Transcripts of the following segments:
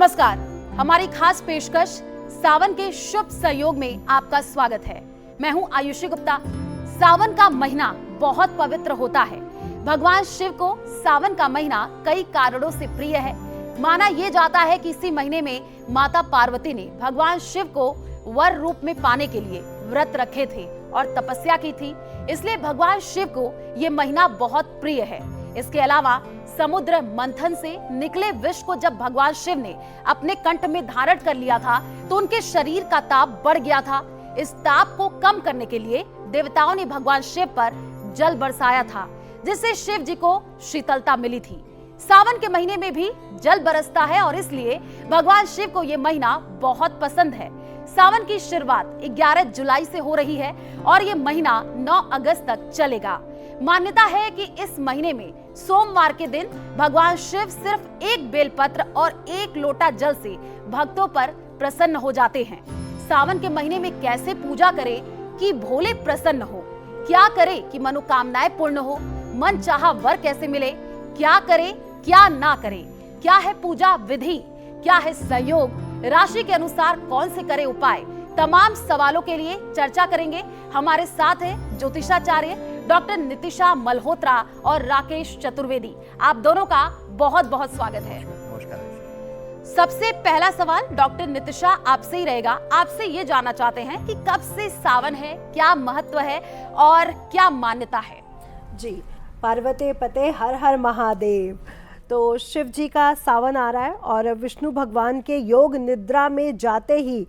नमस्कार। हमारी खास पेशकश सावन के शुभ संयोग में आपका स्वागत है। मैं हूं आयुषी गुप्ता। सावन का महीना बहुत पवित्र होता है। भगवान शिव को सावन का महीना कई कारणों से प्रिय है। माना यह जाता है कि इसी महीने में माता पार्वती ने भगवान शिव को वर रूप में पाने के लिए व्रत रखे थे और तपस्या की थी, इसलिए भगवान शिव को यह महीना बहुत प्रिय है। इसके अलावा समुद्र मंथन से निकले विष को जब भगवान शिव ने अपने कंठ में धारण कर लिया था तो उनके शरीर का ताप बढ़ गया था। इस ताप को कम करने के लिए देवताओं ने भगवान शिव पर जल बरसाया था, जिससे शिव जी को शीतलता मिली थी। सावन के महीने में भी जल बरसता है और इसलिए भगवान शिव को यह महीना बहुत पसंद है। सावन की शुरुआत 11 जुलाई से हो रही है और ये महीना 9 अगस्त तक चलेगा। मान्यता है कि इस महीने में सोमवार के दिन भगवान शिव सिर्फ एक बेलपत्र और एक लोटा जल से भक्तों पर प्रसन्न हो जाते हैं। सावन के महीने में कैसे पूजा करें कि भोले प्रसन्न हो, क्या करें कि मनोकामनाएं पूर्ण हो, मन चाहा वर कैसे मिले, क्या करें क्या ना करें, क्या है पूजा विधि, क्या है संयोग, राशि के अनुसार कौन से करें उपाय, तमाम सवालों के लिए चर्चा करेंगे। हमारे साथ है ज्योतिषाचार्य डॉक्टर नितिशा मल्होत्रा और राकेश चतुर्वेदी। आप दोनों का बहुत बहुत स्वागत है। नमस्कार। सबसे पहला सवाल डॉक्टर नितिशा आपसे ही रहेगा। आपसे ये जानना चाहते हैं कि कब से सावन है, क्या महत्व है और क्या मान्यता है? जी, पार्वती पते हर हर महादेव। तो शिव जी का सावन आ रहा है और विष्णु भगवान के योग निद्रा में जाते ही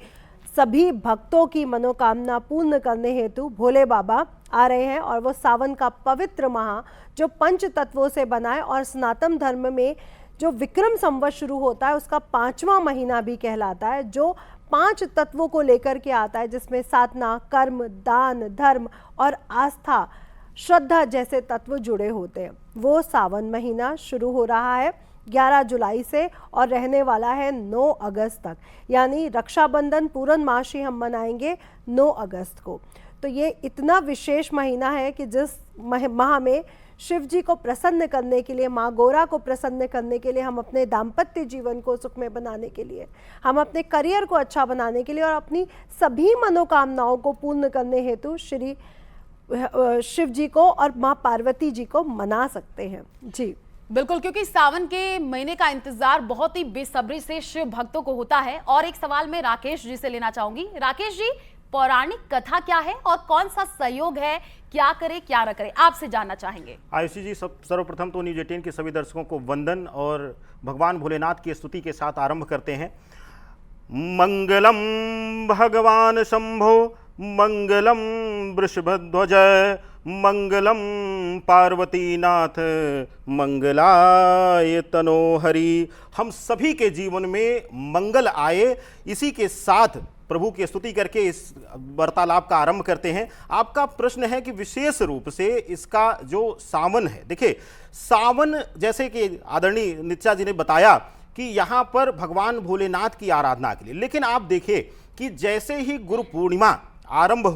सभी भक्तों की मनोकामना पूर्ण करने हेतु भोले बाबा आ रहे हैं। और वो सावन का पवित्र माह जो पंच तत्वों से बना है और सनातन धर्म में जो विक्रम संवत शुरू होता है उसका 5वां महीना भी कहलाता है, जो 5 तत्वों को लेकर के आता है, जिसमें साधना, कर्म, दान, धर्म और आस्था, श्रद्धा जैसे तत्व जुड़े होते हैं। वो सावन महीना शुरू हो रहा है 11 जुलाई से और रहने वाला है 9 अगस्त तक, यानी रक्षाबंधन पूर्णमासी हम मनाएंगे 9 अगस्त को। तो ये इतना विशेष महीना है कि जिस माह में शिव जी को प्रसन्न करने के लिए, माँ गौरा को प्रसन्न करने के लिए, हम अपने दाम्पत्य जीवन को सुखमय बनाने के लिए, हम अपने करियर को अच्छा बनाने के लिए और अपनी सभी मनोकामनाओं को पूर्ण करने हेतु श्री शिव जी को और माँ पार्वती जी को मना सकते हैं। जी बिल्कुल, क्योंकि सावन के महीने का इंतजार बहुत ही बेसब्री से शिव भक्तों को होता है। और एक सवाल मैं राकेश जी से लेना चाहूंगी। राकेश जी, पौराणिक कथा क्या है और कौन सा सहयोग है, क्या करे क्या न करे, आपसे जानना चाहेंगे। आयुषी जी, सर्वप्रथम तो न्यूज 18 के सभी दर्शकों को वंदन और भगवान भोलेनाथ की स्तुति के साथ आरंभ करते हैं। मंगलम भगवान शंभो, मंगलम वृषभध्वज, मंगलम पार्वतीनाथ, मंगलाय तनोहरि। हम सभी के जीवन में मंगल आए, इसी के साथ प्रभु की स्तुति करके इस वार्तालाप का आरंभ करते हैं। आपका प्रश्न है कि विशेष रूप से इसका जो सावन है, देखिए सावन जैसे कि आदरणीय नित्या जी ने बताया कि यहाँ पर भगवान भोलेनाथ की आराधना के लिए, लेकिन आप देखिए कि जैसे ही गुरु पूर्णिमा आरंभ,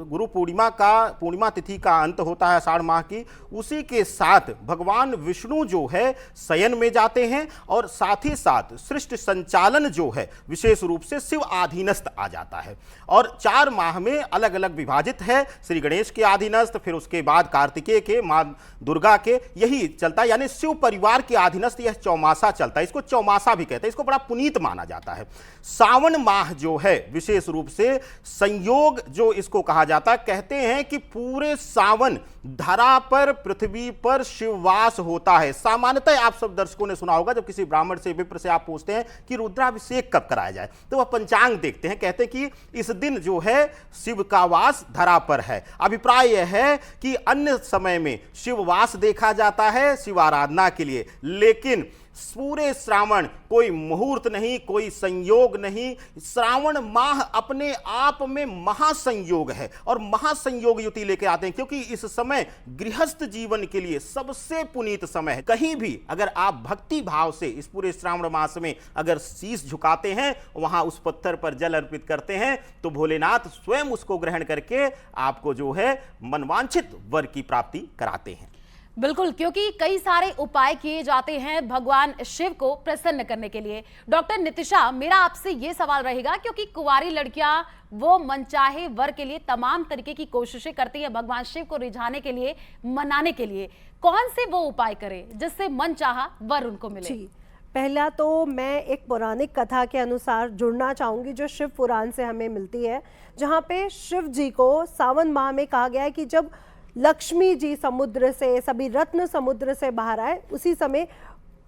गुरु पूर्णिमा तिथि का अंत होता है आषाढ़ माह की, उसी के साथ भगवान विष्णु जो है शयन में जाते हैं और साथ ही साथ सृष्टि संचालन जो है विशेष रूप से शिव आधीनस्थ आ जाता है। और 4 माह में अलग अलग विभाजित है, श्री गणेश के आधीनस्थ, फिर उसके बाद कार्तिकेय के, माँ दुर्गा के, यही चलता है, यानी शिव परिवार के अधीनस्थ यह चौमासा चलता है। इसको चौमासा भी कहते हैं, इसको बड़ा पुनीत माना जाता है। सावन माह जो है विशेष रूप से संयोग जो इसको कहा जाता है, कहते हैं कि पूरे सावन धरा पर, पृथ्वी पर शिववास होता है। सामान्यतः आप सब दर्शकों ने सुना होगा, जब किसी ब्राह्मण से, विप्र से आप पूछते हैं कि रुद्राभिषेक कब कराया जाए, तो वह पंचांग देखते हैं, कहते हैं कि इस दिन जो है शिव का वास धरा पर है। अभिप्राय यह है कि अन्य समय में शिववास देखा जाता है शिव आराधना के लिए, लेकिन पूरे श्रावण कोई मुहूर्त नहीं, कोई संयोग नहीं। श्रावण माह अपने आप में महासंयोग है और महासंयोग युति लेके आते हैं, क्योंकि इस समय गृहस्थ जीवन के लिए सबसे पुनीत समय है। कहीं भी अगर आप भक्ति भाव से इस पूरे श्रावण मास में अगर शीश झुकाते हैं, वहां उस पत्थर पर जल अर्पित करते हैं, तो भोलेनाथ स्वयं उसको ग्रहण करके आपको जो है मनवांछित वर की प्राप्ति कराते हैं। बिल्कुल, क्योंकि कई सारे उपाय किए जाते हैं भगवान शिव को प्रसन्न करने के लिए। डॉक्टर नितिशा, मेरा आपसे ये सवाल रहेगा, क्योंकि कुंवारी लड़कियां वो मनचाहे वर के लिए तमाम तरीके की कोशिशें करती हैं भगवान शिव को रिझाने के लिए, मनाने के लिए। कौन से वो उपाय करें जिससे मनचाहा वर उनको मिले? जी, पहला तो मैं एक पौराणिक कथा के अनुसार जुड़ना चाहूँगी जो शिव पुराण से हमें मिलती है, जहाँ पे शिव जी को सावन माह में कहा गया है कि जब लक्ष्मी जी समुद्र से, सभी रत्न समुद्र से बाहर आए, उसी समय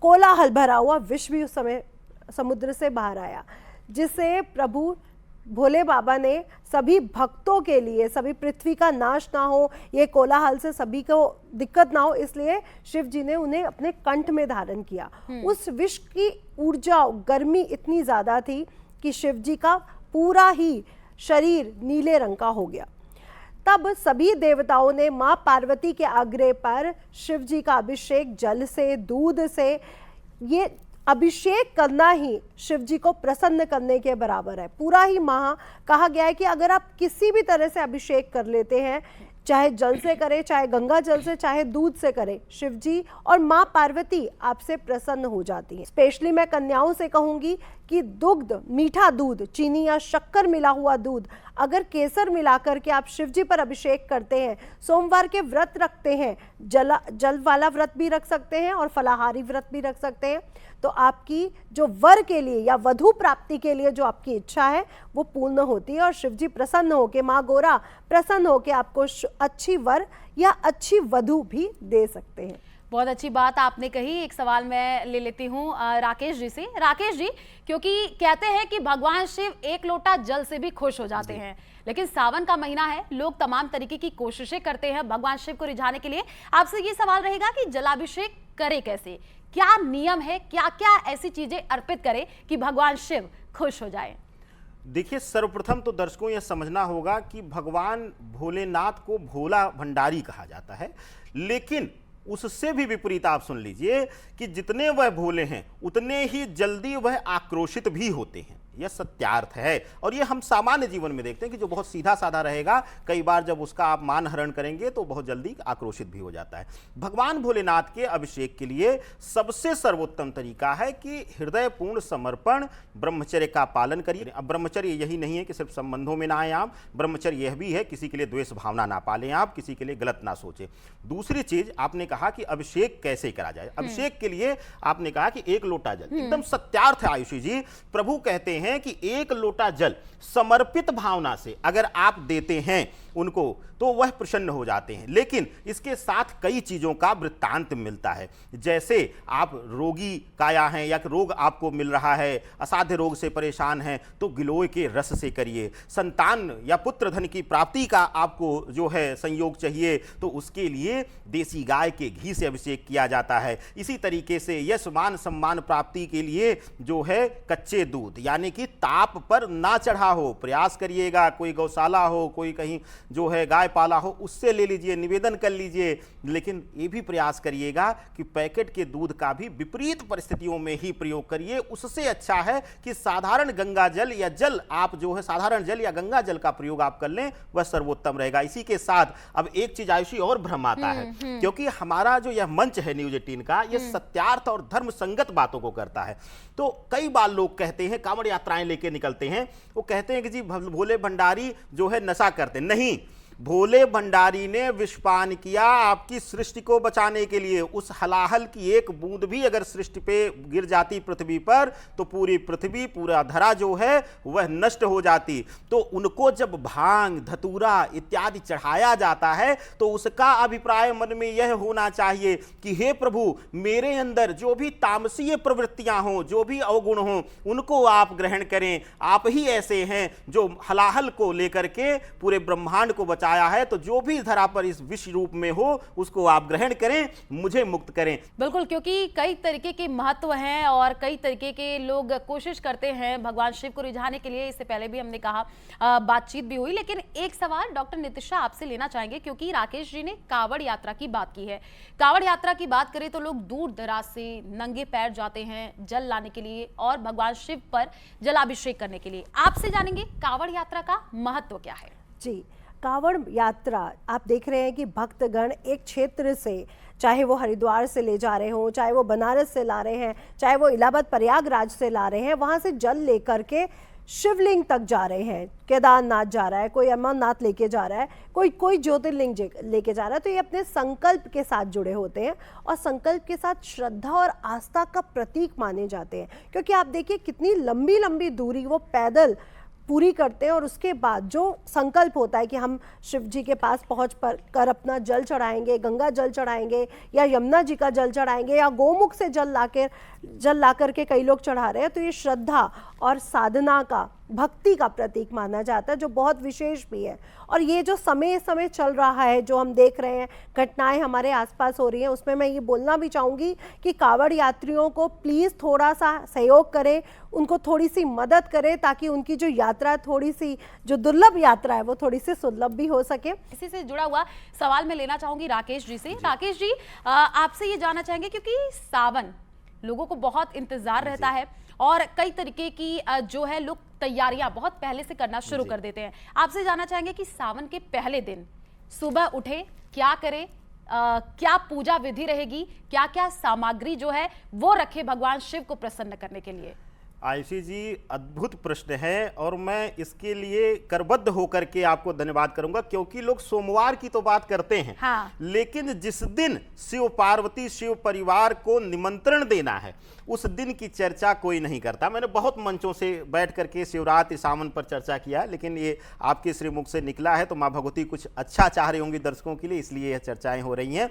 कोलाहल भरा हुआ विष भी उस समय समुद्र से बाहर आया, जिससे प्रभु भोले बाबा ने सभी भक्तों के लिए, सभी पृथ्वी का नाश ना हो, ये कोलाहल से सभी को दिक्कत ना हो, इसलिए शिव जी ने उन्हें अपने कंठ में धारण किया। उस विष की ऊर्जा, गर्मी इतनी ज़्यादा थी कि शिव जी का पूरा ही शरीर नीले रंग का हो गया। तब सभी देवताओं ने माँ पार्वती के आग्रह पर शिव जी का अभिषेक जल से, दूध से, ये अभिषेक करना ही शिव जी को प्रसन्न करने के बराबर है। पूरा ही माह कहा गया है कि अगर आप किसी भी तरह से अभिषेक कर लेते हैं, चाहे जल से करें, चाहे गंगा जल से, चाहे दूध से करें, शिव जी और माँ पार्वती आपसे प्रसन्न हो जाती हैं। स्पेशली मैं कन्याओं से कहूँगी कि दुग्ध, मीठा दूध, चीनी या शक्कर मिला हुआ दूध, अगर केसर मिलाकर के आप शिव जी पर अभिषेक करते हैं, सोमवार के व्रत रखते हैं, जल वाला व्रत भी रख सकते हैं और फलाहारी व्रत भी रख सकते हैं, तो आपकी जो वर के लिए या वधु प्राप्ति के लिए जो आपकी इच्छा है वो पूर्ण होती है और शिव जी प्रसन्न होके, माँ गोरा प्रसन्न होके आपको अच्छी वर या अच्छी वधु भी दे सकते हैं। बहुत अच्छी बात आपने कही। एक सवाल मैं ले लेती हूँ राकेश जी से। राकेश जी, क्योंकि कहते हैं कि भगवान शिव एक लोटा जल से भी खुश हो जाते हैं, लेकिन सावन का महीना है, लोग तमाम तरीके की कोशिशें करते हैं भगवान शिव को रिझाने के लिए। आपसे ये सवाल रहेगा कि जलाभिषेक करे कैसे, क्या नियम है, क्या क्या ऐसी चीजें अर्पित करें कि भगवान शिव खुश हो जाए? देखिए, सर्वप्रथम तो दर्शकों यह समझना होगा कि भगवान भोलेनाथ को भोला भंडारी कहा जाता है, लेकिन उससे भी विपरीत आप सुन लीजिए कि जितने वह भोले हैं उतने ही जल्दी वह आक्रोशित भी होते हैं। यह सत्यार्थ है और ये हम सामान्य जीवन में देखते हैं कि जो बहुत सीधा साधा रहेगा, कई बार जब उसका आप मान हरण करेंगे तो बहुत जल्दी आक्रोशित भी हो जाता है। भगवान भोलेनाथ के अभिषेक के लिए सबसे सर्वोत्तम तरीका है कि हृदयपूर्ण समर्पण, ब्रह्मचर्य का पालन करिए। अब ब्रह्मचर्य यही नहीं है कि सिर्फ संबंधों में ना आए आप, ब्रह्मचर्य यह भी है किसी के लिए द्वेष भावना ना पालें आप, किसी के लिए गलत ना सोचें। दूसरी चीज आपने कहा कि अभिषेक कैसे करा जाए। अभिषेक के लिए आपने कहा कि एक लोटा जल, एकदम सत्यार्थ है आयुषी जी। प्रभु कहते हैं कि एक लोटा जल समर्पित भावना से अगर आप देते हैं उनको तो वह प्रसन्न हो जाते हैं। लेकिन इसके साथ कई चीजों का वृत्तांत मिलता है, जैसे आप रोगी काया हैं या रोग आपको मिल रहा है, असाध्य रोग से परेशान हैं, तो गिलोय के रस से करिए। संतान या पुत्र धन की प्राप्ति का आपको जो है संयोग चाहिए तो उसके लिए देसी गाय के घी से अभिषेक किया जाता है। इसी तरीके से यश मान सम्मान प्राप्ति के लिए जो है कच्चे दूध यानी कि ताप पर ना चढ़ा हो, प्रयास करिएगा। कोई गौशाला हो, कोई कहीं जो है गाय पाला हो, उससे ले लीजिए, निवेदन कर लीजिए। लेकिन ये भी प्रयास करिएगा कि पैकेट के दूध का भी विपरीत परिस्थितियों में ही प्रयोग करिए। उससे अच्छा है कि साधारण गंगा जल या जल आप जो है साधारण जल या गंगा जल का प्रयोग आप कर लें, वह सर्वोत्तम रहेगा। इसी के साथ अब एक चीज आयुषी और भ्रम आता है, क्योंकि हमारा जो यह मंच है न्यूज 18 का, यह सत्यार्थ और धर्म संगत बातों को करता है। तो कई बार लोग कहते हैं, कांवड़ यात्राएं लेके निकलते हैं, वो कहते हैं कि जी भोले भंडारी जो है नशा करते। नहीं, भोले भंडारी ने विषपान किया आपकी सृष्टि को बचाने के लिए। उस हलाहल की एक बूंद भी अगर सृष्टि पे गिर जाती पृथ्वी पर तो पूरी पृथ्वी, पूरा धरा जो है वह नष्ट हो जाती। तो उनको जब भांग, धतूरा इत्यादि चढ़ाया जाता है तो उसका अभिप्राय मन में यह होना चाहिए कि हे प्रभु, मेरे अंदर जो भी तामसीय प्रवृत्तियां हों, जो भी अवगुण हों, उनको आप ग्रहण करें। आप ही ऐसे हैं जो हलाहल को लेकर के पूरे ब्रह्मांड को आया है, तो जो भी धरा पर इस विश्व रूप में हो उसको आप ग्रहण करें, मुझे मुक्त करें। बिल्कुल, क्योंकि कई तरीके के महत्व हैं और कई तरीके के लोग कोशिश करते हैं भगवान शिव को रिझाने के लिए। इससे पहले भी हमने कहा, बातचीत भी हुई। लेकिन एक सवाल डॉक्टर नितिशा आपसे लेना चाहेंगे, क्योंकि राकेश जी ने कांवड़ यात्रा की बात की है। कांवड़ यात्रा की बात करें तो लोग दूर दराज से नंगे पैर जाते हैं जल लाने के लिए और भगवान शिव पर जलाभिषेक करने के लिए। आपसे जानेंगे कांवड़ यात्रा का महत्व क्या है? जी, कांवड़ यात्रा आप देख रहे हैं कि भक्तगण एक क्षेत्र से चाहे वो हरिद्वार से ले जा रहे हों, चाहे वो बनारस से ला रहे हैं, चाहे वो इलाहाबाद प्रयागराज से ला रहे हैं, वहाँ से जल लेकर के शिवलिंग तक जा रहे हैं, केदारनाथ जा रहा है, कोई अमरनाथ लेके जा रहा है, कोई ज्योतिर्लिंग लेके जा रहा है, तो ये अपने संकल्प के साथ जुड़े होते हैं और संकल्प के साथ श्रद्धा और आस्था का प्रतीक माने जाते हैं। क्योंकि आप देखिए कितनी लंबी लंबी दूरी वो पैदल पूरी करते हैं और उसके बाद जो संकल्प होता है कि हम शिव जी के पास पहुंच कर अपना जल चढ़ाएंगे, गंगा जल चढ़ाएंगे या यमुना जी का जल चढ़ाएंगे या गौमुख से जल ला करके कई लोग चढ़ा रहे हैं, तो ये श्रद्धा और साधना का, भक्ति का प्रतीक माना जाता है, जो बहुत विशेष भी है। और ये जो समय समय चल रहा है, जो हम देख रहे हैं घटनाएं हमारे आसपास हो रही हैं, उसमें मैं ये बोलना भी चाहूँगी कि कांवड़ यात्रियों को प्लीज़ थोड़ा सा सहयोग करें, उनको थोड़ी सी मदद करें, ताकि उनकी जो यात्रा, थोड़ी सी जो दुर्लभ यात्रा है वो थोड़ी सी सुलभ भी हो सके। इसी से जुड़ा हुआ सवाल मैं लेना चाहूंगी राकेश जी से। राकेश जी, आपसे ये जानना चाहेंगे, क्योंकि सावन लोगों को बहुत इंतजार रहता है और कई तरीके की जो है लोग तैयारियां बहुत पहले से करना शुरू कर देते हैं। आपसे जानना चाहेंगे कि सावन के पहले दिन सुबह उठे, क्या करें, क्या पूजा विधि रहेगी, क्या क्या सामग्री जो है वो रखे भगवान शिव को प्रसन्न करने के लिए? आयुषी जी, अद्भुत प्रश्न है और मैं इसके लिए करबद्ध होकर के आपको धन्यवाद करूंगा, क्योंकि लोग सोमवार की तो बात करते हैं, हाँ। लेकिन जिस दिन शिव पार्वती शिव परिवार को निमंत्रण देना है उस दिन की चर्चा कोई नहीं करता। मैंने बहुत मंचों से बैठ करके शिवरात्रि सावन पर चर्चा किया, लेकिन ये आपके श्रीमुख से निकला है तो माँ भगवती कुछ अच्छा चाह रही होंगी दर्शकों के लिए, इसलिए यह चर्चाएं हो रही हैं।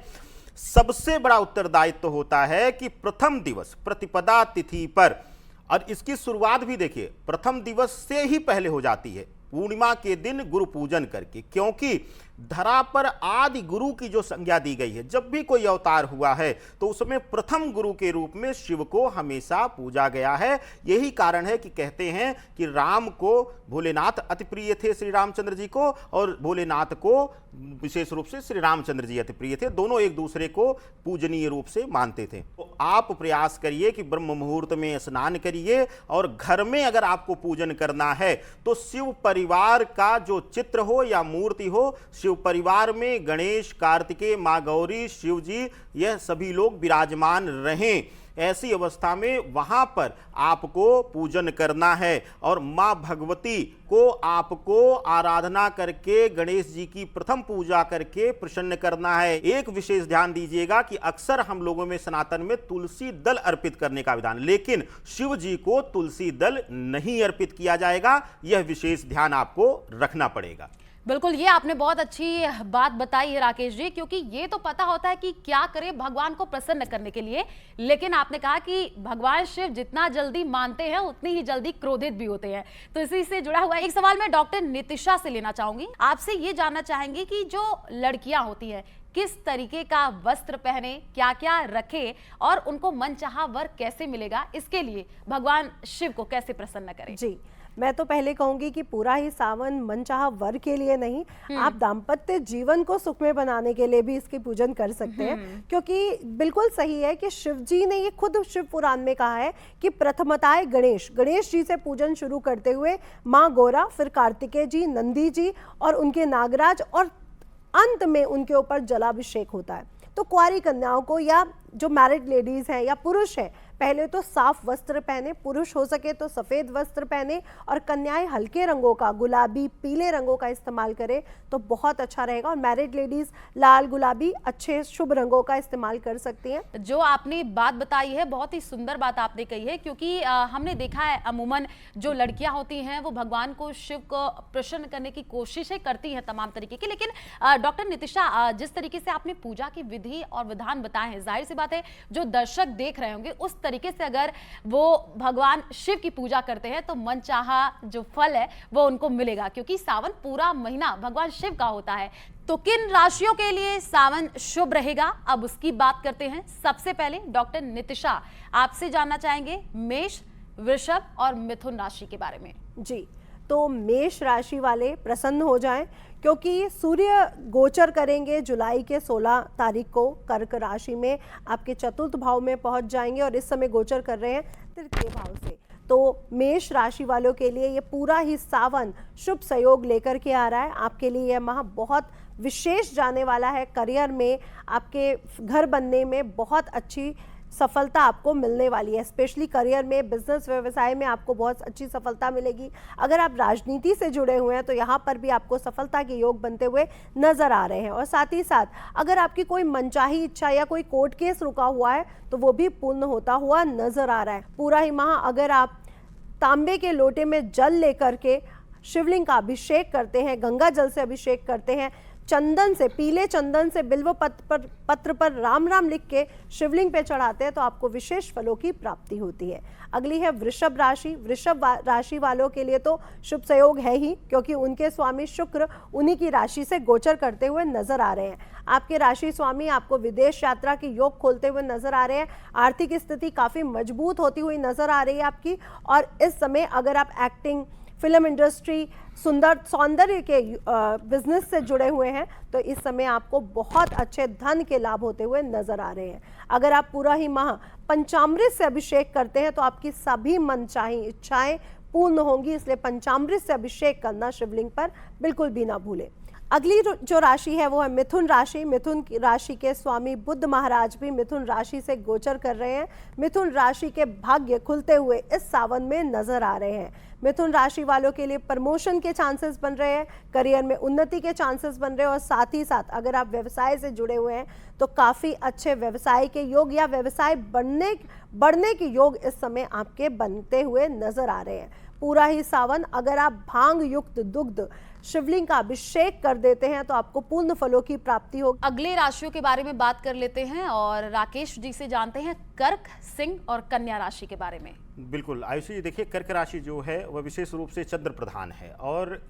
सबसे बड़ा उत्तरदायित्व होता है कि प्रथम दिवस प्रतिपदा तिथि पर, और इसकी शुरुआत भी देखिए प्रथम दिवस से ही पहले हो जाती है, पूर्णिमा के दिन गुरु पूजन करके, क्योंकि धरा पर आदि गुरु की जो संज्ञा दी गई है, जब भी कोई अवतार हुआ है तो उसमें प्रथम गुरु के रूप में शिव को हमेशा पूजा गया है। यही कारण है कि कहते हैं कि राम को भोलेनाथ अति प्रिय थे, श्री रामचंद्र जी को, और भोलेनाथ को विशेष रूप से श्री रामचंद्र जी अति प्रिय थे। दोनों एक दूसरे को पूजनीय रूप से मानते थे। तो आप प्रयास करिए कि ब्रह्म मुहूर्त में स्नान करिए, और घर में अगर आपको पूजन करना है तो शिव परिवार का जो चित्र हो या मूर्ति हो, शिव परिवार में गणेश, कार्तिकेय, माँ गौरी, शिव जी, यह सभी लोग विराजमान रहें। ऐसी अवस्था में वहां पर आपको पूजन करना है और माँ भगवती को आपको आराधना करके गणेश जी की प्रथम पूजा करके प्रसन्न करना है। एक विशेष ध्यान दीजिएगा कि अक्सर हम लोगों में सनातन में तुलसी दल अर्पित करने का विधान, लेकिन शिव जी को तुलसी दल नहीं अर्पित किया जाएगा, यह विशेष ध्यान आपको रखना पड़ेगा। बिल्कुल, ये आपने बहुत अच्छी बात बताई है राकेश जी, क्योंकि ये तो पता होता है कि क्या करें भगवान को प्रसन्न करने के लिए, लेकिन आपने कहा कि भगवान शिव जितना जल्दी मानते हैं उतनी ही जल्दी क्रोधित भी होते हैं। तो इसी से जुड़ा हुआ एक सवाल मैं डॉक्टर नितिशा से लेना चाहूंगी। आपसे ये जानना चाहेंगे कि जो लड़कियां होती हैं किस तरीके का वस्त्र पहने, क्या क्या रखे और उनको मनचाहा वर कैसे मिलेगा, इसके लिए भगवान शिव को कैसे प्रसन्न करें? जी, मैं तो पहले कहूंगी कि पूरा ही सावन मनचाहा वर के लिए नहीं, आप दाम्पत्य जीवन को सुखमय बनाने के लिए भी इसकी पूजन कर सकते हैं। क्योंकि बिल्कुल सही है कि शिव जी ने ये खुद शिव पुराण में कहा है कि प्रथमताए गणेश जी से पूजन शुरू करते हुए माँ गौरा, फिर कार्तिकेय जी, नंदी जी और उनके नागराज, और अंत में उनके ऊपर जलाभिषेक होता है। तो कुंवारी कन्याओं को या जो मैरिड लेडीज हैं या पुरुष हैं, पहले तो साफ वस्त्र पहने, पुरुष हो सके तो सफ़ेद वस्त्र पहने, और कन्याएं हल्के रंगों का, गुलाबी, पीले रंगों का इस्तेमाल करें तो बहुत अच्छा रहेगा। और मैरिड लेडीज लाल, गुलाबी अच्छे शुभ रंगों का इस्तेमाल कर सकती हैं। जो आपने बात बताई है बहुत ही सुंदर बात आपने कही है, क्योंकि हमने देखा है अमूमन जो लड़कियां होती हैं वो भगवान को, शिव को प्रसन्न करने की कोशिशें करती हैं तमाम तरीके की। लेकिन डॉक्टर नितिशा, जिस तरीके से आपने पूजा की विधि और विधान बताए हैं, जाहिर सी बात है जो दर्शक देख रहे होंगे उस तरीके से अगर वो भगवान शिव की पूजा करते हैं तो मनचाहा जो फल है वो उनको मिलेगा, क्योंकि सावन पूरा महीना भगवान शिव का होता है। तो किन राशियों के लिए सावन शुभ रहेगा, अब उसकी बात करते हैं। सबसे पहले डॉक्टर नितिशा, आपसे जानना चाहेंगे मेष, वृषभ और मिथुन राशि के बारे में। जी, तो मेष राशि वाले प्रसन्न हो जाएं, क्योंकि सूर्य गोचर करेंगे जुलाई के 16 तारीख को कर्क राशि में, आपके चतुर्थ भाव में पहुंच जाएंगे और इस समय गोचर कर रहे हैं तृतीय भाव से। तो मेष राशि वालों के लिए ये पूरा ही सावन शुभ सहयोग लेकर के आ रहा है। आपके लिए यह माह बहुत विशेष जाने वाला है। करियर में, आपके घर बनने में बहुत अच्छी सफलता आपको मिलने वाली है। स्पेशली करियर में, बिजनेस व्यवसाय में आपको बहुत अच्छी सफलता मिलेगी। अगर आप राजनीति से जुड़े हुए हैं तो यहाँ पर भी आपको सफलता के योग बनते हुए नजर आ रहे हैं। और साथ ही साथ अगर आपकी कोई मनचाही इच्छा या कोई कोर्ट केस रुका हुआ है तो वो भी पूर्ण होता हुआ नजर आ रहा है। पूरा ही माह अगर आप तांबे के लोटे में जल लेकर के शिवलिंग का अभिषेक करते हैं, गंगा जल से अभिषेक करते हैं, चंदन से, पीले चंदन से बिल्व पत्र पर राम राम लिख के शिवलिंग पे चढ़ाते हैं तो आपको विशेष फलों की प्राप्ति होती है। अगली है वृषभ राशि। वृषभ राशि वालों के लिए तो शुभ संयोग है ही, क्योंकि उनके स्वामी शुक्र उन्हीं की राशि से गोचर करते हुए नजर आ रहे हैं। आपके राशि स्वामी आपको विदेश यात्रा के योग खोलते हुए नजर आ रहे हैं। आर्थिक स्थिति काफी मजबूत होती हुई नजर आ रही है आपकी। और इस समय अगर आप एक्टिंग, फिल्म इंडस्ट्री, सौंदर्य के बिजनेस से जुड़े हुए हैं तो इस समय आपको बहुत अच्छे धन के लाभ होते हुए नजर आ रहे हैं। अगर आप पूरा ही माह पंचामृत से अभिषेक करते हैं तो आपकी सभी मनचाही इच्छाएं पूर्ण होंगी, इसलिए पंचामृत से अभिषेक करना शिवलिंग पर बिल्कुल भी ना भूलें। अगली जो राशि है वो है मिथुन राशि। मिथुन राशि के स्वामी बुध महाराज भी मिथुन राशि से गोचर कर रहे हैं। मिथुन राशि के भाग्य खुलते हुए इस सावन में नजर आ रहे हैं। मिथुन राशि वालों के लिए प्रमोशन के चांसेस बन रहे हैं, करियर में उन्नति के चांसेस बन रहे हैं। और साथ ही साथ अगर आप व्यवसाय से जुड़े हुए हैं तो काफ़ी अच्छे व्यवसाय के योग या व्यवसाय बढ़ने के योग इस समय आपके बनते हुए नजर आ रहे हैं। पूरा ही सावन अगर आप भांग युक्त दुग्ध शिवलिंग का अभिषेक कर देते हैं तो आपको पूर्ण फलों की प्राप्ति होगी। अगले राशियों के बारे में बात कर लेते हैं और राकेश जी से जानते हैं कर्क, सिंह और कन्या राशि के बारे में। बिल्कुल आयुषी जी, देखिए कर्क राशि जो है वह विशेष रूप से चंद्र प्रधान है और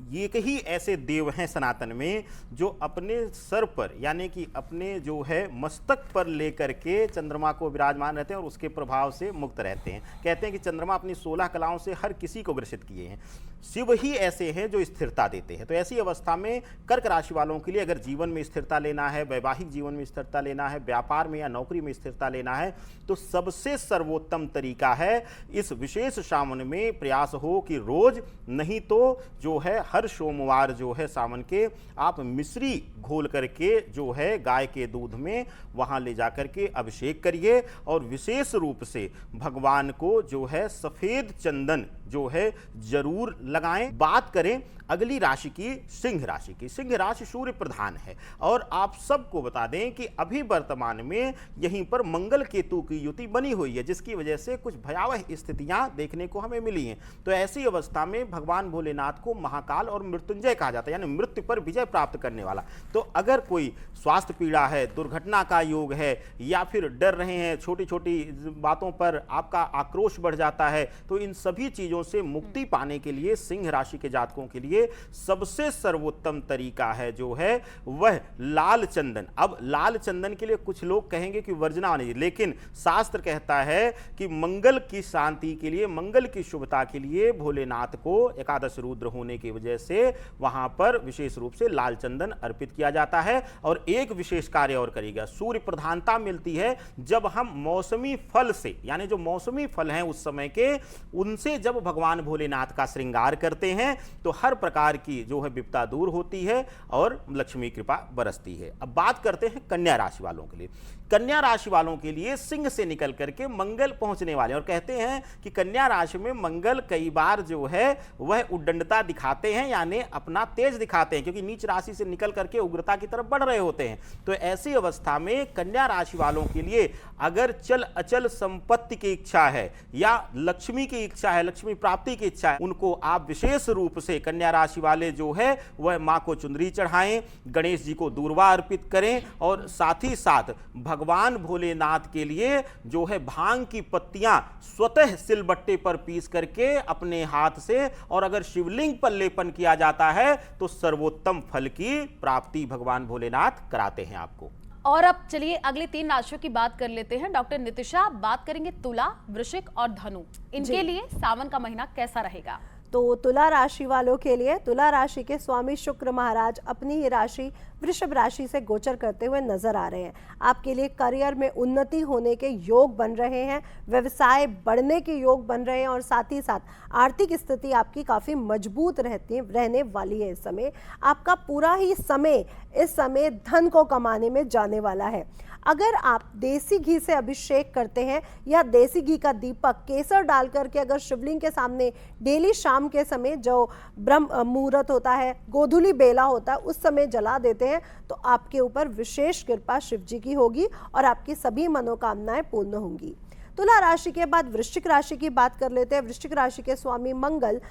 ये कई ऐसे देव हैं सनातन में जो अपने सर पर यानी कि अपने जो है मस्तक पर लेकर के चंद्रमा को विराजमान रहते हैं और उसके प्रभाव से मुक्त रहते हैं। कहते हैं कि चंद्रमा अपनी 16 कलाओं से हर किसी को ग्रसित किए हैं। शिव ही ऐसे हैं जो स्थिरता देते हैं। तो ऐसी अवस्था में कर्क राशि वालों के लिए अगर जीवन में स्थिरता लेना है, वैवाहिक जीवन में स्थिरता लेना है, व्यापार में या नौकरी में स्थिरता लेना है तो सबसे सर्वोत्तम तरीका है इस विशेष सावन में प्रयास हो कि रोज नहीं तो जो है हर सोमवार जो है सावन के आप मिश्री घोल करके जो है गाय के दूध में वहां ले जाकर के अभिषेक करिए और विशेष रूप से भगवान को जो है सफेद चंदन जो है जरूर लगाएं। बात करें अगली राशि की, सिंह राशि की। सिंह राशि सूर्य प्रधान है और आप सबको बता दें कि अभी वर्तमान में यहीं पर मंगल केतु की युति बनी हुई है जिसकी वजह से कुछ भयावह स्थितियां देखने को हमें मिली हैं। तो ऐसी अवस्था में भगवान भोलेनाथ को महाकाल और मृत्युंजय कहा जाता है, यानी मृत्यु पर विजय प्राप्त करने वाला। तो अगर कोई स्वास्थ्य पीड़ा है, दुर्घटना का योग है या फिर डर रहे हैं, छोटी छोटी बातों पर आपका आक्रोश बढ़ जाता है, तो इन सभी चीजों से मुक्ति पाने के लिए सिंह राशि के जातकों के लिए सबसे सर्वोत्तम तरीका है जो है वह लाल चंदन। अब लाल चंदन के लिए कुछ लोग कहेंगे कि वर्जना नहीं, लेकिन शास्त्र कहता है कि मंगल की शांति के लिए, मंगल की शुभता के लिए भोलेनाथ को एकादश रुद्र होने की वजह से वहां पर विशेष रूप से लाल चंदन अर्पित किया जाता है। और एक विशेष कार्य और करेगा, सूर्य प्रधानता मिलती है जब हम मौसमी फल से, यानी जो मौसमी फल हैं उस समय के, उनसे जब भगवान भोलेनाथ का श्रृंगार करते हैं तो हर प्रकार की जो है विपदा दूर होती है और लक्ष्मी कृपा बरसती है। अब बात करते हैं कन्या राशि वालों के लिए। कन्या राशि वालों के लिए सिंह से निकल करके मंगल पहुंचने वाले, और कहते हैं कि कन्या राशि में मंगल कई बार जो है वह उद्दंडता दिखाते हैं, यानी अपना तेज दिखाते हैं, क्योंकि नीच राशि से निकल करके उग्रता की तरफ बढ़ रहे होते हैं। तो ऐसी अवस्था में कन्या राशि वालों के लिए अगर चल अचल संपत्ति की इच्छा है या लक्ष्मी की इच्छा है, लक्ष्मी प्राप्ति की इच्छा है, उनको आप विशेष रूप से कन्या राशि वाले जो है वह मां को चुनरी चढ़ाएं, गणेश जी को दूर्वा अर्पित करें और साथ ही साथ भगवान भोलेनाथ के लिए जो है भांग की पत्तियां स्वतः सिलबट्टे पर पीस करके अपने हाथ से, और अगर शिवलिंग पर लेपन किया जाता है तो सर्वोत्तम फल की प्राप्ति भगवान भोलेनाथ कराते हैं आपको। और अब चलिए अगले 3 राशियों की बात कर लेते हैं। डॉक्टर नितिशा, बात करेंगे तुला, वृश्चिक और धनु, इनके लिए सावन का महीना कैसा रहेगा? तो तुला राशि वालों के लिए तुला राशि के स्वामी शुक्र महाराज अपनी ही राशि वृषभ राशि से गोचर करते हुए नजर आ रहे हैं। आपके लिए करियर में उन्नति होने के योग बन रहे हैं, व्यवसाय बढ़ने के योग बन रहे हैं और साथ ही साथ आर्थिक स्थिति आपकी काफ़ी मजबूत रहने वाली है। इस समय आपका पूरा ही समय इस समय धन को कमाने में जाने वाला है। अगर आप देसी घी से अभिषेक करते हैं या देसी घी का दीपक केसर डाल करके अगर शिवलिंग के सामने डेली शाम के समय जो ब्रह्म मुहूर्त होता है, गोधूली बेला होता है, उस समय जला देते हैं तो आपके ऊपर विशेष कृपा शिव जी की होगी और आपकी सभी मनोकामनाएं पूर्ण होंगी। तुला राशि के बाद वृश्चिक राशि की बात कर लेते हैं। वृश्चिक राशि के स्वामी मंगल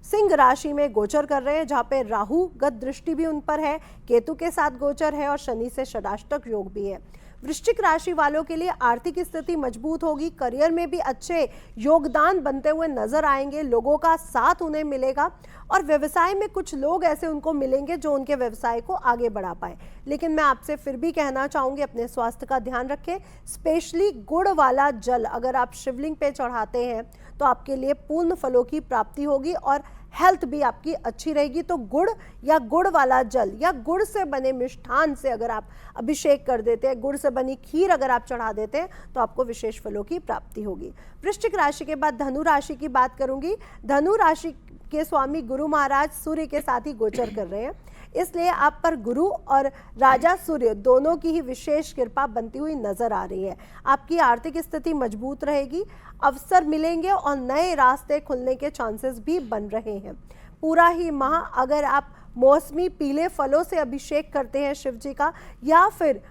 सिंह राशि में गोचर कर रहे हैं, जहाँ पे राहु गत दृष्टि भी उन पर है, केतु के साथ गोचर है और शनि से षडाष्टक योग भी है। वृश्चिक राशि वालों के लिए आर्थिक स्थिति मजबूत होगी, करियर में भी अच्छे योगदान बनते हुए नजर आएंगे, लोगों का साथ उन्हें मिलेगा और व्यवसाय में कुछ लोग ऐसे उनको मिलेंगे जो उनके व्यवसाय को आगे बढ़ा पाए। लेकिन मैं आपसे फिर भी कहना चाहूँगी अपने स्वास्थ्य का ध्यान रखें। स्पेशली गुड़ वाला जल अगर आप शिवलिंग पे चढ़ाते हैं तो आपके लिए पूर्ण फलों की प्राप्ति होगी और हेल्थ भी आपकी अच्छी रहेगी। तो गुड़ या गुड़ वाला जल या गुड़ से बने मिष्ठान से अगर आप अभिषेक कर देते हैं, गुड़ से बनी खीर अगर आप चढ़ा देते हैं तो आपको विशेष फलों की प्राप्ति होगी। वृश्चिक राशि के बाद धनु राशि की बात करूंगी। धनु राशि के स्वामी गुरु महाराज सूर्य के साथ ही गोचर कर रहे हैं, इसलिए आप पर गुरु और राजा सूर्य दोनों की ही विशेष कृपा बनती हुई नजर आ रही है। आपकी आर्थिक स्थिति मजबूत रहेगी, अवसर मिलेंगे और नए रास्ते खुलने के चांसेस भी बन रहे हैं। पूरा ही माह अगर आप मौसमी पीले फलों से अभिषेक करते हैं शिव जी का या फिर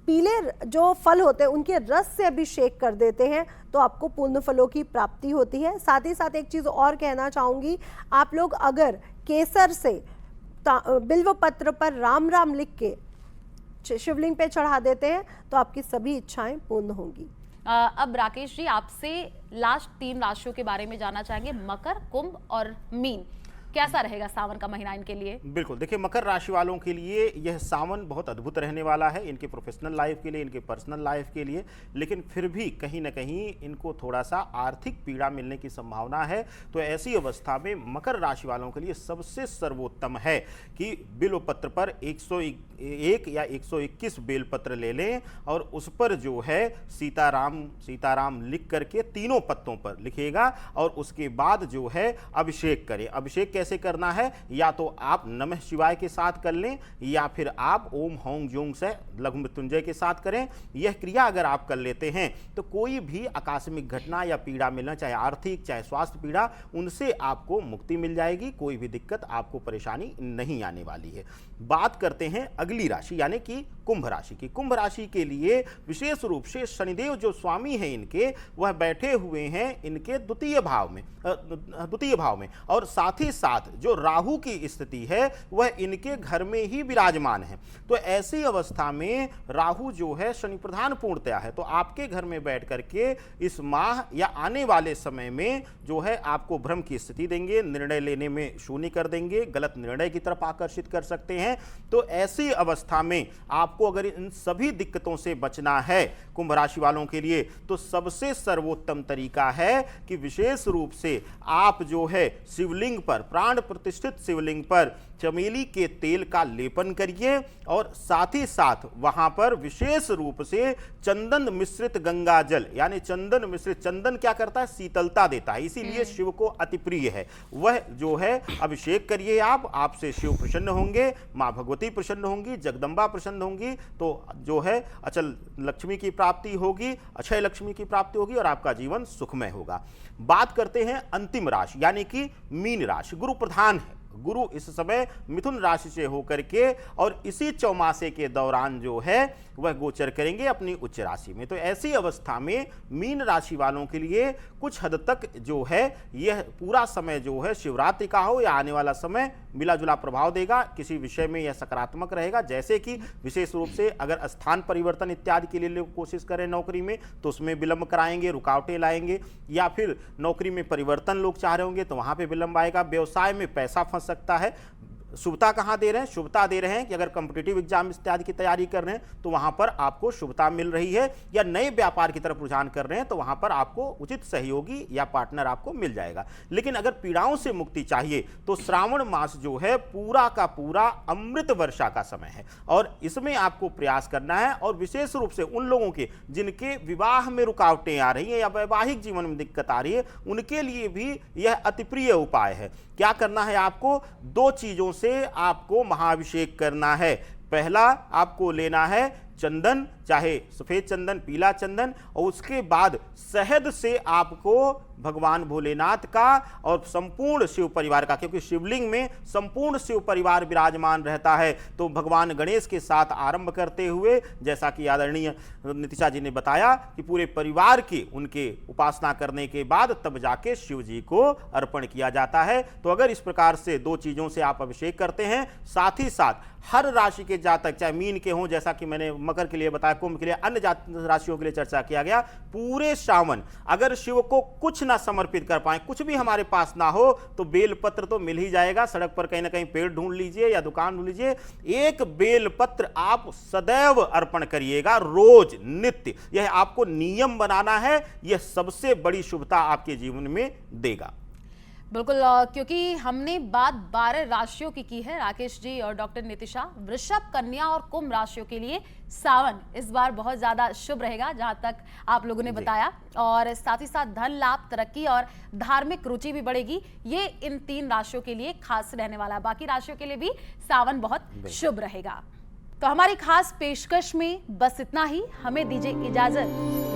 पीले जो फल होते हैं उनके रस से अभिषेक कर देते हैं तो आपको पूर्ण फलों की प्राप्ति होती है। साथ ही साथ एक चीज़ और कहना चाहूँगी, आप लोग अगर केसर से बिल्व पत्र पर राम राम लिख के शिवलिंग पे चढ़ा देते हैं तो आपकी सभी इच्छाएं पूर्ण होंगी। अब राकेश जी आपसे लास्ट 3 राशियों के बारे में जानना चाहेंगे, मकर, कुंभ और मीन। कैसा रहेगा सावन का महीना इनके लिए? बिल्कुल, देखिए मकर राशि वालों के लिए यह सावन बहुत अद्भुत रहने वाला है, इनके प्रोफेशनल लाइफ के लिए, इनके पर्सनल लाइफ के लिए। लेकिन फिर भी कहीं ना कहीं इनको थोड़ा सा आर्थिक पीड़ा मिलने की संभावना है। तो ऐसी अवस्था में मकर राशि वालों के लिए सबसे सर्वोत्तम है कि बिल्वपत्र पर 101 या 121 बेलपत्र ले लें और उस पर जो है सीताराम सीताराम लिख करके तीनों पत्तों पर लिखेगा और उसके बाद जो है अभिषेक करें। अभिषेक कैसे करना है, या तो आप नमः शिवाय के साथ कर लें या फिर आप ओम हौं जोंग से लघु मृत्युंजय के साथ करें। यह क्रिया अगर आप कर लेते हैं तो कोई भी आकस्मिक घटना या पीड़ा मिलना, चाहे आर्थिक चाहे स्वास्थ्य पीड़ा, उनसे आपको मुक्ति मिल जाएगी, कोई भी दिक्कत आपको परेशानी नहीं आने वाली है। बात करते हैं अगली राशि यानी कि कुंभ राशि की। कुंभ राशि के लिए विशेष रूप से शनिदेव जो स्वामी हैं इनके, वह बैठे हुए हैं इनके द्वितीय भाव में और साथ ही साथ जो राहु की स्थिति है वह इनके घर में ही विराजमान है। तो ऐसी अवस्था में राहु जो है शनि प्रधान पूर्णतया है, तो आपके घर में बैठ करके इस माह या आने वाले समय में जो है आपको भ्रम की स्थिति देंगे, निर्णय लेने में शून्य कर देंगे, गलत निर्णय की तरफ आकर्षित कर सकते हैं। तो ऐसी अवस्था में आपको अगर इन सभी दिक्कतों से बचना है कुंभ राशि वालों के लिए, तो सबसे सर्वोत्तम तरीका है कि विशेष रूप से आप जो है शिवलिंग पर, प्राण प्रतिष्ठित शिवलिंग पर चमेली के तेल का लेपन करिए और साथ ही साथ वहां पर विशेष रूप से चंदन मिश्रित गंगा जल, यानी चंदन मिश्रित, चंदन क्या करता है, शीतलता देता है, इसीलिए शिव को अति प्रिय है, वह जो है अभिषेक करिए आप। आपसे शिव प्रसन्न होंगे, माँ भगवती प्रसन्न होंगी, जगदम्बा प्रसन्न होंगी, तो जो है अचल लक्ष्मी की प्राप्ति होगी, अक्षय लक्ष्मी की प्राप्ति होगी और आपका जीवन सुखमय होगा। बात करते हैं अंतिम राशि यानी कि मीन राशि। गुरु प्रधान है, गुरु इस समय मिथुन राशि से होकर के और इसी चौमासे के दौरान जो है वह गोचर करेंगे अपनी उच्च राशि में। तो ऐसी अवस्था में मीन राशि वालों के लिए कुछ हद तक जो है यह पूरा समय जो है शिवरात्रि का हो या आने वाला समय मिला जुला प्रभाव देगा। किसी विषय में यह सकारात्मक रहेगा, जैसे कि विशेष रूप से अगर स्थान परिवर्तन इत्यादि के लिए लोग कोशिश करें नौकरी में तो उसमें विलंब कराएंगे, रुकावटें लाएंगे, या फिर नौकरी में परिवर्तन लोग चाह रहे होंगे तो वहां पर विलंब आएगा। व्यवसाय में पैसा फंस सकता है, शुभता कहाँ दे रहे हैं? शुभता दे रहे हैं कि अगर कॉम्पिटिटिव एग्जाम इत्यादि की तैयारी कर रहे हैं तो वहां पर आपको शुभता मिल रही है, या नए व्यापार की तरफ रुझान कर रहे हैं तो वहां पर आपको उचित सहयोगी या पार्टनर आपको मिल जाएगा। लेकिन अगर पीड़ाओं से मुक्ति चाहिए तो श्रावण मास जो है पूरा का पूरा अमृत वर्षा का समय है, और इसमें आपको प्रयास करना है। और विशेष रूप से उन लोगों के जिनके विवाह में रुकावटें आ रही हैं या वैवाहिक जीवन में दिक्कत आ रही है, उनके लिए भी यह अति प्रिय उपाय है। क्या करना है? आपको 2 चीजों से आपको महाअभिषेक करना है। पहला, आपको लेना है चंदन, चाहे सफेद चंदन, पीला चंदन, और उसके बाद शहद से आपको भगवान भोलेनाथ का और संपूर्ण शिव परिवार का, क्योंकि शिवलिंग में संपूर्ण शिव परिवार विराजमान रहता है, तो भगवान गणेश के साथ आरंभ करते हुए, जैसा कि आदरणीय नितिशा जी ने बताया कि पूरे परिवार की उनके उपासना करने के बाद तब जाके शिव जी को अर्पण किया जाता है। तो अगर इस प्रकार से 2 चीजों से आप अभिषेक करते हैं, साथ ही साथ हर राशि के जातक, चाहे मीन के हों, जैसा कि मैंने मकर के लिए बताया, कुंभ के लिए, अन्य राशियों के लिए चर्चा किया गया, पूरे श्रावण अगर शिव को कुछ ना समर्पित कर पाए, कुछ भी हमारे पास ना हो, तो बेलपत्र तो मिल ही जाएगा। सड़क पर कहीं ना कहीं पेड़ ढूंढ लीजिए या दुकान ढूंढ लीजिए, एक बेलपत्र आप सदैव अर्पण करिएगा, रोज नित्य। यह आपको नियम बनाना है, यह सबसे बड़ी शुभता आपके जीवन में देगा। बिल्कुल, क्योंकि हमने बात 12 राशियों की है, राकेश जी और डॉक्टर नितिशा, वृषभ, कन्या और कुंभ राशियों के लिए सावन इस बार बहुत ज्यादा शुभ रहेगा, जहां तक आप लोगों ने बताया, और साथ ही साथ धन लाभ, तरक्की और धार्मिक रुचि भी बढ़ेगी। ये इन 3 राशियों के लिए खास रहने वाला है। बाकी राशियों के लिए भी सावन बहुत शुभ रहेगा। तो हमारी खास पेशकश में बस इतना ही। हमें दीजिए इजाजत।